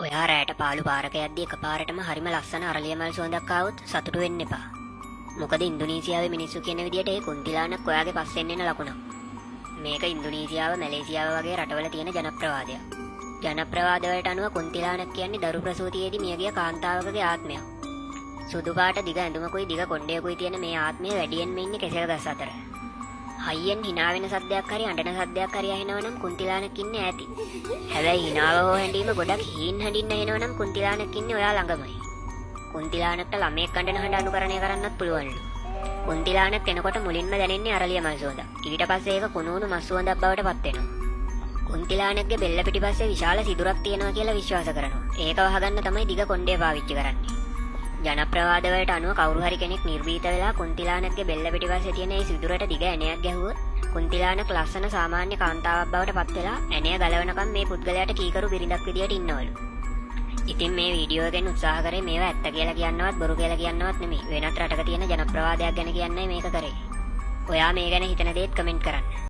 ඔයා රෑට පාළු පාරක යද්දී එකපාරටම හරිම ලස්සන අරලිය මල් සුවඳක් ආවොත් සතුටු වෙන්න එපා. මොකද ඉන්දුනීසියාවේ මිනිස්සු කියන විදිහට ඒ කුන්තිලානක් ඔයාගේ පස්සෙන් එන ලකුණක්. මේක ඉන්දුනීසියාව, මැලේසියාව වගේ රටවල තියෙන ජනප්‍රවාදයක්. ජනප්‍රවාද වලට අනුව කුන්තිලානක් කියන්නේ දරු ප්‍රසූතියේදී මියගිය කාන්තාවකගේ ආත්මයක්. සුදු පාට දිග ඇඳුමකුයි දිග කොණ්ඩයකුයි තියෙන මේ ආත්මය වැඩියෙන්ම ඉන්නේ කෙසෙල් ගස් අතර. හයියෙන් hina වෙන සද්දයක් හරි අඬන සද්දයක් හරි ඇහෙනවා නම් කුන්තිලානක් ඉන්නේ ඈති. හැබැයි hinaව හෝ හැඬීම ගොඩක් හීන් හඬින්න ඇහෙනවා නම් කුන්තිලානක් ඉන්නේ ඔයා ළඟමයි. කුන්තිලානක්ට ළමයෙක් අඬන හඬ අනුකරණය කරන්නත් පුළුවන්ලු. කුන්තිලානක් එනකොට මුලින්ම දැනෙන්නේ අරලිය මල් සුවඳ. ඊට පස්සේ ඒක කුණුණු මස් සුවඳක් බවට පත් වෙනවා. කුන්තිලානක්ගේ බෙල්ල පිටිපස්සේ විශාල සිදුරක් තියෙනවා කියලා විශ්වාස කරනවා. ඒක වහගන්න තමයි දිග කොණ්ඩය පාවිච්චි කරන්නේ. ජනප්‍රවාද වලට අනුව කවුරු හරි කෙනෙක් නිර්භීත වෙලා කුන්තිලානක්ගේ බෙල්ල පිටිපස්සේ තියෙන ඒ සිදුරට දිග ඇණයක් ගැහුවොත් කුන්තිලානක් ලස්සන සාමාන්‍ය කාන්තාවක් බවට පත් වෙලා ඇණය ගලවනකම් මේ පුද්ගලයාට කීකරු බිරිඳක් විදියට ඉන්නවලු. ඉතින් මේ වීඩියෝ එකෙන් උත්සාහ කරේ මේවා ඇත්ත කියලා කියන්නවත් බොරු කියලා කියන්නවත් නෙමෙයි. වෙනත් රටක තියෙන ජනප්‍රවාදයක් ගැන කියන්නයි මේක කරේ. ඔයා මේ ගැන හිතන දේත් කමෙන්ට් කරන්න.